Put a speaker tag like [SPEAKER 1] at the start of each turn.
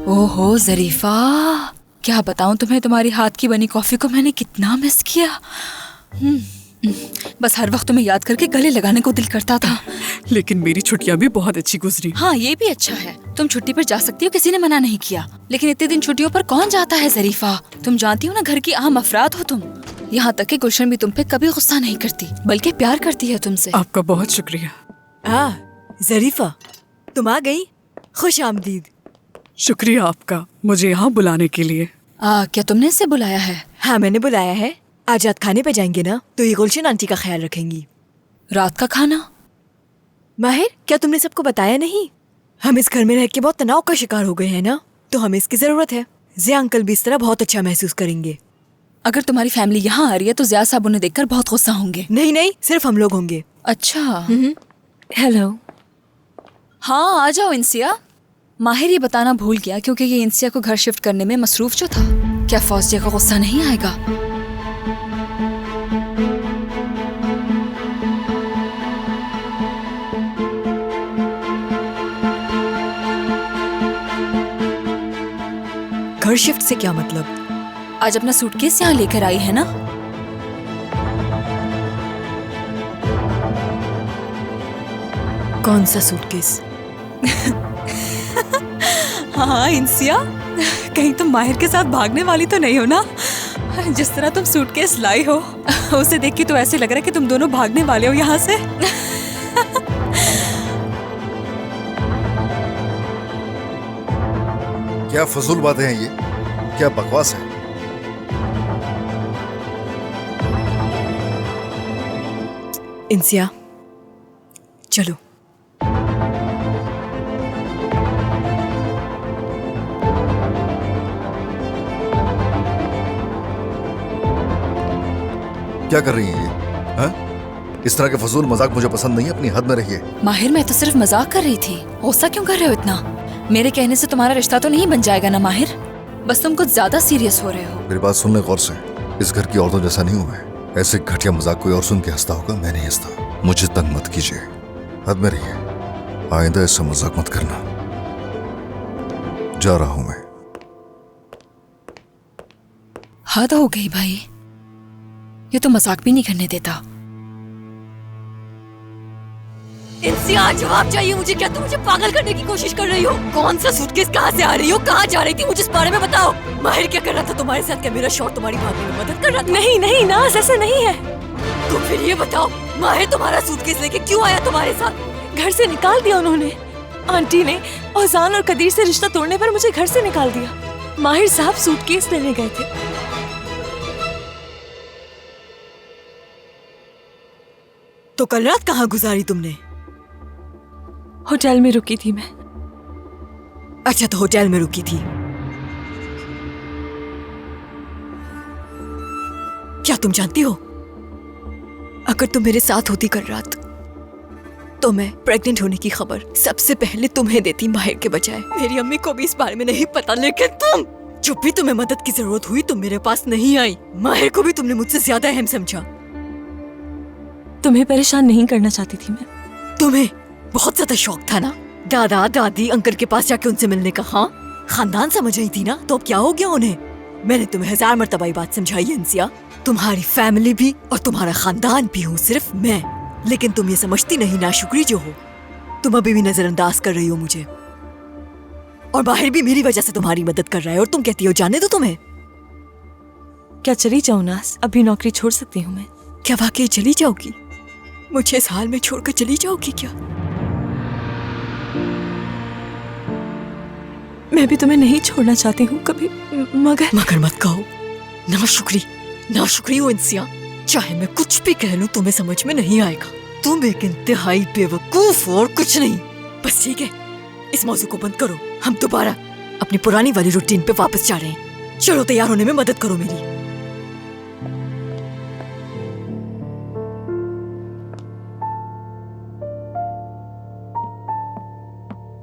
[SPEAKER 1] ओहो ज़रीफ़ा, क्या बताऊं तुम्हें, तुम्हारी हाथ की बनी कॉफी को मैंने कितना मिस किया। बस हर वक्त तुम्हें याद करके गले लगाने को दिल करता था।
[SPEAKER 2] लेकिन मेरी छुट्टियां भी बहुत अच्छी गुजरी।
[SPEAKER 1] हाँ, ये भी अच्छा है, तुम छुट्टी पर जा सकती हो, किसी ने मना नहीं किया। लेकिन इतने दिन छुट्टियों पर कौन जाता है ज़रीफ़ा? तुम जानती हो ना, घर की आम अफराद हो तुम। यहाँ तक कि गुलशन भी तुम पे कभी गुस्सा नहीं करती, बल्कि प्यार करती है तुमसे।
[SPEAKER 2] आपका बहुत शुक्रिया।
[SPEAKER 3] ज़रीफ़ा, तुम आ गई, खुश आमदीद।
[SPEAKER 2] शुक्रिया आपका मुझे यहाँ बुलाने के लिए।
[SPEAKER 1] क्या तुमने इसे बुलाया है?
[SPEAKER 3] हाँ, मैंने बुलाया है। आज रात खाने पे जाएंगे ना, तो ये गुलशन आंटी का ख्याल रखेंगी।
[SPEAKER 1] रात का खाना?
[SPEAKER 3] माहिर, क्या तुमने सबको बताया नहीं? हम इस घर में रह के बहुत तनाव का शिकार हो गए हैं ना, तो हमें इसकी जरूरत है। ज़िया अंकल भी इस तरह बहुत अच्छा महसूस करेंगे।
[SPEAKER 1] अगर तुम्हारी फैमिली यहाँ आ रही है तो ज़िया साहब उन्हें देखकर बहुत गुस्सा होंगे।
[SPEAKER 3] नहीं नहीं, सिर्फ हम लोग होंगे।
[SPEAKER 1] अच्छा।
[SPEAKER 3] हेलो।
[SPEAKER 1] हाँ, आ जाओ इंसिया। माहिर ये बताना भूल गया क्योंकि ये इंसिया को घर शिफ्ट करने में मसरूफ जो था। क्या फौजिया का गुस्सा नहीं आएगा?
[SPEAKER 3] घर शिफ्ट से क्या मतलब?
[SPEAKER 1] आज अपना सूटकेस यहाँ लेकर आई है ना?
[SPEAKER 3] कौन सा सूटकेस?
[SPEAKER 1] हाँ इंसिया, कहीं तुम माहिर के साथ भागने वाली तो नहीं हो ना? जिस तरह तुम सूटकेस लाई हो, उसे देख के तो ऐसे लग रहा है कि तुम दोनों भागने वाले हो यहाँ से।
[SPEAKER 4] क्या फजूल बातें हैं ये, क्या बकवास है।
[SPEAKER 3] इंसिया, चलो।
[SPEAKER 4] क्या कर रही हैं ये? हाँ? इस तरह के फजूल मजाक मुझे पसंद नहीं है, अपनी हद में रहिए।
[SPEAKER 1] माहिर, मैं तो सिर्फ मजाक कर रही थी। गुस्सा क्यों कर रहे हो इतना? मेरे कहने से तुम्हारा रिश्ता तो नहीं बन जाएगा ना माहिर? बस तुम कुछ ज्यादा सीरियस हो रहे हो।
[SPEAKER 4] मेरी बात सुन ले गौर से। इस घर की औरतों जैसा नहीं हूं मैं। ऐसे घटिया मजाक कोई और सुन के हंसता होगा, मैं नहीं हंसता। मुझे तंग मत कीजिए, हद में रहिए। आइंदा ऐसा मजाक मत करना। जा रहा हूं मैं।
[SPEAKER 1] हद हो गई भाई, ये तो मजाक भी नहीं करने देता।
[SPEAKER 3] इंसिया, जवाब चाहिए मुझे। क्या तुम मुझे पागल करने की कोशिश कर रही हो? कौन सा सूटकेस, कहाँ से आ रही हो, कहाँ जा रही थी, मुझे इस बारे में बताओ। माहिर क्या कर रहा था तुम्हारे साथ? क्या मेरा शौहर तुम्हारी भागने में मदद कर रहा था? नहीं नहीं नाज, ऐसा नहीं है। तो फिर ये बताओ, माहिर तुम्हारा सूटकेस लेके क्यों आया तुम्हारे साथ?
[SPEAKER 5] घर से निकाल दिया उन्होंने। आंटी ने औजान और कदीर से रिश्ता तोड़ने पर मुझे घर से निकाल दिया। माहिर साहब सूटकेस लेने गए थे।
[SPEAKER 3] तो कल रात कहाँ गुजारी तुमने?
[SPEAKER 5] होटल में रुकी थी मैं।
[SPEAKER 3] अच्छा, तो होटल में रुकी थी। क्या तुम जानती हो, अगर तुम मेरे साथ होती कल रात, तो मैं प्रेग्नेंट होने की खबर सबसे पहले तुम्हें देती, माहिर के बजाय। मेरी अम्मी को भी इस बारे में नहीं पता, लेकिन तुम, जब भी तुम्हें मदद की जरूरत हुई तुम मेरे पास नहीं आई। माहिर को भी तुमने मुझसे ज्यादा अहम समझा।
[SPEAKER 5] तुम्हें परेशान नहीं करना चाहती थी मैं।
[SPEAKER 3] तुम्हें बहुत ज्यादा शौक था ना दादा दादी अंकल के पास जाके उनसे मिलने का? हाँ, खानदान समझ रही थी ना, तो अब क्या हो गया उन्हें? मैंने तुम्हें 1000 मर्तबा बात समझाई है इंसिया। तुम्हारी फैमिली भी और तुम्हारा खानदान भी हूँ सिर्फ मैं, लेकिन तुम ये समझती नहीं, नाशुक्री जो हो। तुम अभी भी नजरअंदाज कर रही हो मुझे, और बाहर भी मेरी वजह से तुम्हारी मदद कर रहा है, और तुम कहती हो जाने दो तुम्हें।
[SPEAKER 5] क्या चली जाऊं नाज? अभी नौकरी छोड़ सकती हूँ मैं।
[SPEAKER 3] क्या वाकई चली जाओगी? मुझे इस हाल में छोड़कर चली जाओगी क्या?
[SPEAKER 5] मैं भी तुम्हें नहीं छोड़ना चाहती हूँ कभी, मगर
[SPEAKER 3] मत कहो। नाशुक्री हो इंसिया। चाहे मैं कुछ भी कह लूं तुम्हें समझ में नहीं आएगा। तुम एक इंतहाई बेवकूफ हो और कुछ नहीं। बस ठीक है, इस मौजू को बंद करो। हम दोबारा अपनी पुरानी वाली रूटीन पे वापस जा रहे हैं। चलो, तैयार होने में मदद करो मेरी।